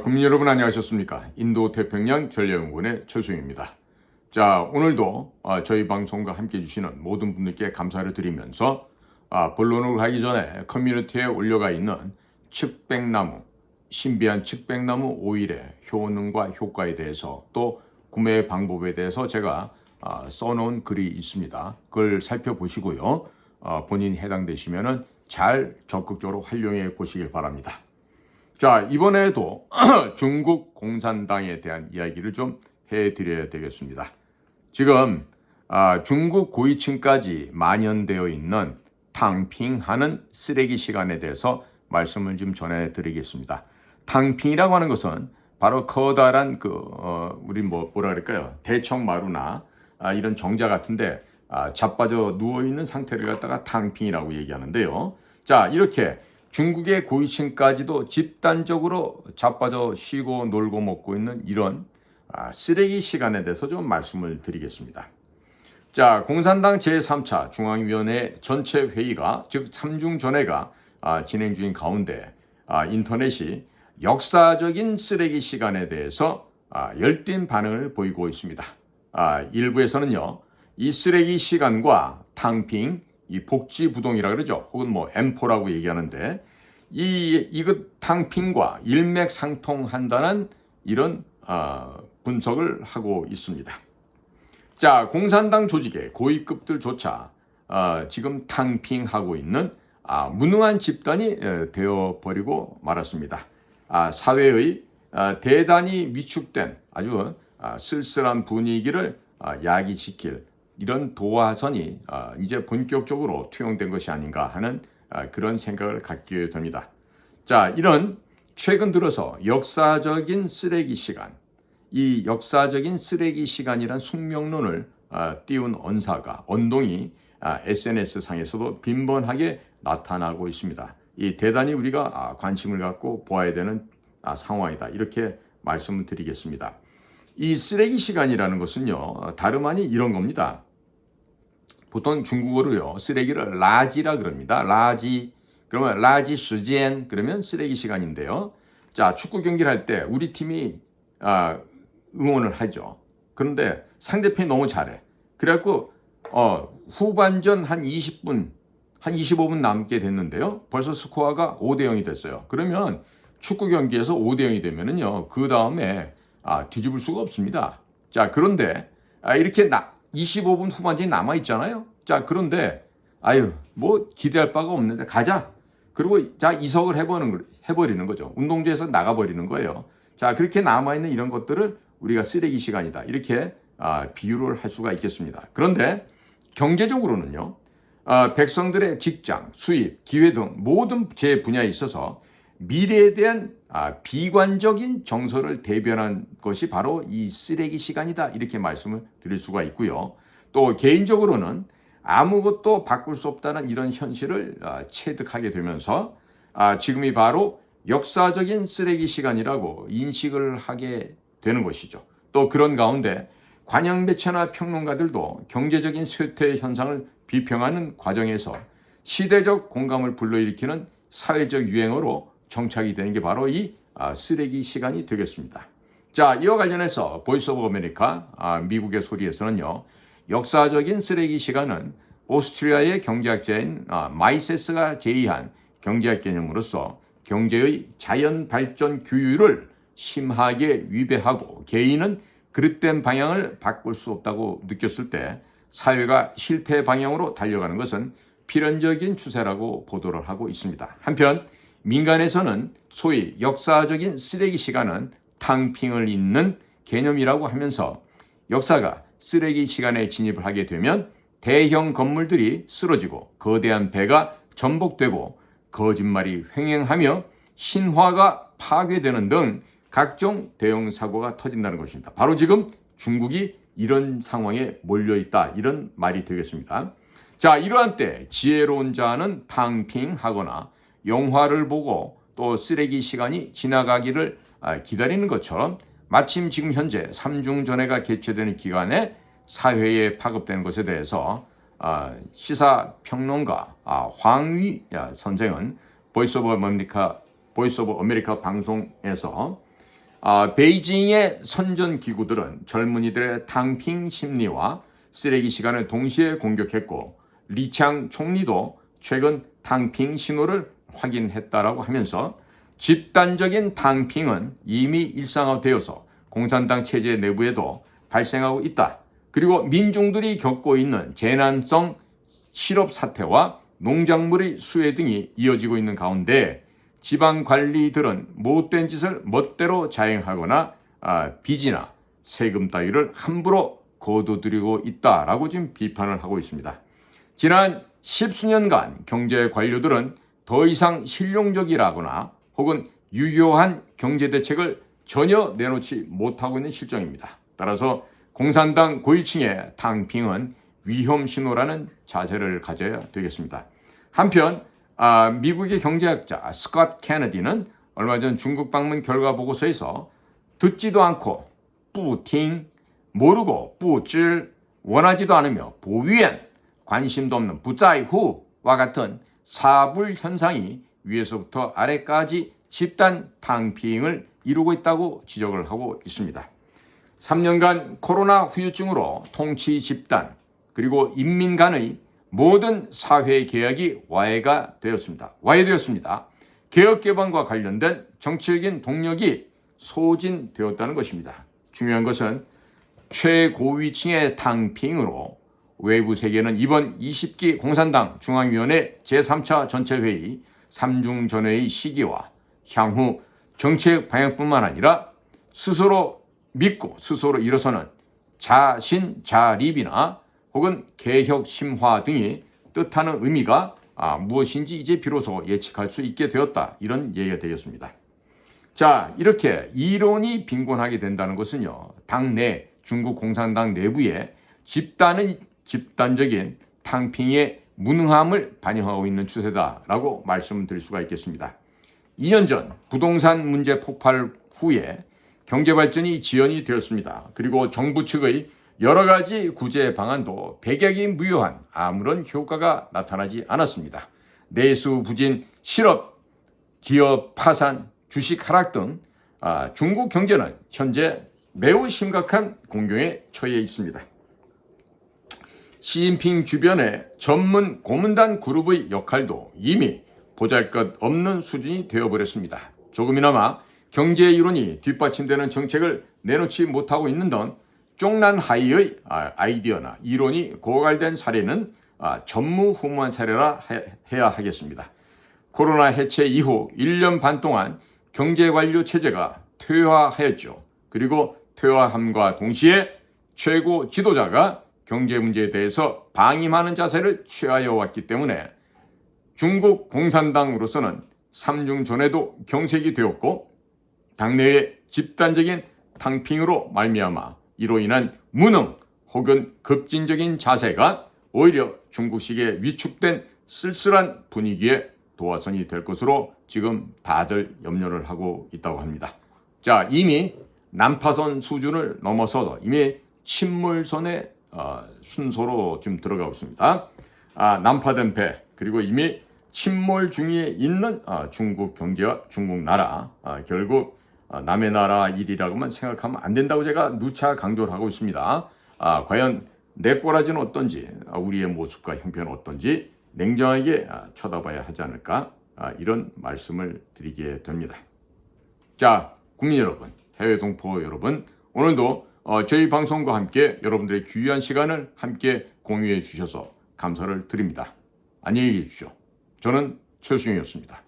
국민 여러분 안녕하셨습니까? 인도 태평양 전략연구원의 최수영입니다. 자, 오늘도 저희 방송과 함께 해주시는 모든 분들께 감사를 드리면서 본론으로 가기 전에 커뮤니티에 올려가 있는 측백나무, 신비한 측백나무 오일의 효능과 효과에 대해서 또 구매 방법에 대해서 제가 써놓은 글이 있습니다. 그걸 살펴보시고요. 본인이 해당되시면 잘 적극적으로 활용해 보시길 바랍니다. 자, 이번에도 중국 공산당에 대한 이야기를 좀 해드려야 되겠습니다. 지금 중국 고위층까지 만연되어 있는 탕핑하는 쓰레기 시간에 대해서 말씀을 좀 전해드리겠습니다. 탕핑이라고 하는 것은 바로 커다란 우리 뭐라 그럴까요? 대청마루나 이런 정자 같은데 자빠져 누워있는 상태를 갖다가 탕핑이라고 얘기하는데요. 자, 이렇게 중국의 고위층까지도 집단적으로 자빠져 쉬고 놀고 먹고 있는 이런 쓰레기 시간에 대해서 좀 말씀을 드리겠습니다. 자, 공산당 제3차 중앙위원회 전체 회의가 즉 3중전회가 진행 중인 가운데 인터넷이 역사적인 쓰레기 시간에 대해서 열띤 반응을 보이고 있습니다. 일부에서는요, 이 쓰레기 시간과 탕핑, 이 복지부동이라 그러죠. 혹은 뭐 M4라고 얘기하는데 이것 탕핑과 일맥상통한다는 이런 분석을 하고 있습니다. 자, 공산당 조직의 고위급들조차 지금 탕핑하고 있는 무능한 집단이 되어버리고 말았습니다. 사회의 대단히 위축된 아주 쓸쓸한 분위기를 야기시킬 이런 도화선이 이제 본격적으로 투영된 것이 아닌가 하는 그런 생각을 갖게 됩니다. 자, 이런 최근 들어서 역사적인 쓰레기 시간, 이 역사적인 쓰레기 시간이란 숙명론을 띄운 언동이 SNS상에서도 빈번하게 나타나고 있습니다. 이 대단히 우리가 관심을 갖고 보아야 되는 상황이다. 이렇게 말씀을 드리겠습니다. 이 쓰레기 시간이라는 것은요, 다름 아닌 이런 겁니다. 보통 중국어로요, 쓰레기를 라지라 그럽니다. 라지. 그러면 라지 시간 그러면 쓰레기 시간인데요. 자, 축구 경기를 할 때 우리 팀이 응원을 하죠. 그런데 상대편이 너무 잘해. 그래갖고 후반전 한 20분, 한 25분 남게 됐는데요. 벌써 스코어가 5대 0이 됐어요. 그러면 축구 경기에서 5대 0이 되면은요, 그 다음에 뒤집을 수가 없습니다. 자, 그런데 이렇게 25분 후반전이 남아 있잖아요. 자, 그런데 뭐 기대할 바가 없는데 가자. 그리고 자, 이석을 해버리는 거죠. 운동장에서 나가버리는 거예요. 자, 그렇게 남아 있는 이런 것들을 우리가 쓰레기 시간이다. 이렇게 비유를 할 수가 있겠습니다. 그런데 경제적으로는요, 백성들의 직장, 수입, 기회 등 모든 제 분야에 있어서 미래에 대한 비관적인 정서를 대변한 것이 바로 이 쓰레기 시간이다. 이렇게 말씀을 드릴 수가 있고요. 또 개인적으로는 아무것도 바꿀 수 없다는 이런 현실을 체득하게 되면서 지금이 바로 역사적인 쓰레기 시간이라고 인식을 하게 되는 것이죠. 또 그런 가운데 관영 매체나 평론가들도 경제적인 쇠퇴 현상을 비평하는 과정에서 시대적 공감을 불러일으키는 사회적 유행어로 정착이 되는 게 바로 이 쓰레기 시간이 되겠습니다. 자, 이와 관련해서 보이스 오브 아메리카 미국의 소리에서는요, 역사적인 쓰레기 시간은 오스트리아의 경제학자인 마이세스가 제의한 경제학 개념으로서 경제의 자연 발전 규율을 심하게 위배하고 개인은 그릇된 방향을 바꿀 수 없다고 느꼈을 때 사회가 실패 방향으로 달려가는 것은 필연적인 추세라고 보도를 하고 있습니다. 한편 민간에서는 소위 역사적인 쓰레기 시간은 탕핑을 잇는 개념이라고 하면서 역사가 쓰레기 시간에 진입을 하게 되면 대형 건물들이 쓰러지고 거대한 배가 전복되고 거짓말이 횡행하며 신화가 파괴되는 등 각종 대형 사고가 터진다는 것입니다. 바로 지금 중국이 이런 상황에 몰려있다, 이런 말이 되겠습니다. 자, 이러한 때 지혜로운 자는 탕핑하거나 영화를 보고 또 쓰레기 시간이 지나가기를 기다리는 것처럼 마침 지금 현재 3중전회가 개최되는 기간에 사회에 파급되는 것에 대해서 시사평론가 황위 선생은 보이스 오브 아메리카 보이스 오브 아메리카 방송에서 베이징의 선전 기구들은 젊은이들의 탕핑 심리와 쓰레기 시간을 동시에 공격했고 리창 총리도 최근 탕핑 신호를 확인했다라고 하면서 집단적인 탕핑은 이미 일상화되어서 공산당 체제 내부에도 발생하고 있다. 그리고 민중들이 겪고 있는 재난성 실업 사태와 농작물의 수해 등이 이어지고 있는 가운데 지방관리들은 못된 짓을 멋대로 자행하거나 빚이나 세금 따위를 함부로 거둬들이고 있다라고 지금 비판을 하고 있습니다. 지난 10수년간 경제 관료들은 더 이상 실용적이라거나 혹은 유효한 경제대책을 전혀 내놓지 못하고 있는 실정입니다. 따라서 공산당 고위층의 탕핑은 위험 신호라는 자세를 가져야 되겠습니다. 한편 미국의 경제학자 스콧 케네디는 얼마 전 중국 방문 결과 보고서에서 듣지도 않고 뿌팅, 모르고 뿌질, 원하지도 않으며 보위엔, 관심도 없는 부자이후와 같은 사불 현상이 위에서부터 아래까지 집단 탕핑을 이루고 있다고 지적을 하고 있습니다. 3년간 코로나 후유증으로 통치 집단 그리고 인민 간의 모든 사회 계약이 와해되었습니다. 개혁 개방과 관련된 정치적인 동력이 소진되었다는 것입니다. 중요한 것은 최고위층의 탕핑으로 외부 세계는 이번 20기 공산당 중앙위원회 제3차 전체회의 3중 전회의 시기와 향후 정책 방향뿐만 아니라 스스로 믿고 스스로 일어서는 자신자립이나 혹은 개혁 심화 등이 뜻하는 의미가 무엇인지 이제 비로소 예측할 수 있게 되었다. 이런 얘기가 되었습니다. 자, 이렇게 이론이 빈곤하게 된다는 것은요. 당내 중국 공산당 내부에 집단적인 탕핑의 무능함을 반영하고 있는 추세다라고 말씀을 드릴 수가 있겠습니다. 2년 전 부동산 문제 폭발 후에 경제발전이 지연이 되었습니다. 그리고 정부 측의 여러 가지 구제 방안도 백약이 무효한 아무런 효과가 나타나지 않았습니다. 내수 부진, 실업, 기업 파산, 주식 하락 등 중국 경제는 현재 매우 심각한 공경에 처해 있습니다. 시진핑 주변의 전문 고문단 그룹의 역할도 이미 보잘것없는 수준이 되어버렸습니다. 조금이나마 경제 이론이 뒷받침되는 정책을 내놓지 못하고 있는 등 쫑난하이의 아이디어나 이론이 고갈된 사례는 전무후무한 사례라 해야 하겠습니다. 코로나 해체 이후 1년 반 동안 경제관료 체제가 퇴화하였죠. 그리고 퇴화함과 동시에 최고 지도자가 경제 문제에 대해서 방임하는 자세를 취하여 왔기 때문에 중국 공산당으로서는 3중 전에도 경색이 되었고 당내의 집단적인 탕핑으로 말미암아 이로 인한 무능 혹은 급진적인 자세가 오히려 중국식의 위축된 쓸쓸한 분위기에 도화선이 될 것으로 지금 다들 염려를 하고 있다고 합니다. 자, 이미 난파선 수준을 넘어서 이미 침몰선의 순서로 지금 들어가고 있습니다. 난파된 배 그리고 이미 침몰 중에 있는 중국 경제와 중국 나라 결국 남의 나라 일이라고만 생각하면 안 된다고 제가 누차 강조를 하고 있습니다. 과연 내 꼬라지는 어떤지 우리의 모습과 형편은 어떤지 냉정하게 쳐다봐야 하지 않을까 이런 말씀을 드리게 됩니다. 자, 국민 여러분, 해외 동포 여러분, 오늘도 저희 방송과 함께 여러분들의 귀한 시간을 함께 공유해 주셔서 감사를 드립니다. 안녕히 계십시오. 저는 최수영이었습니다.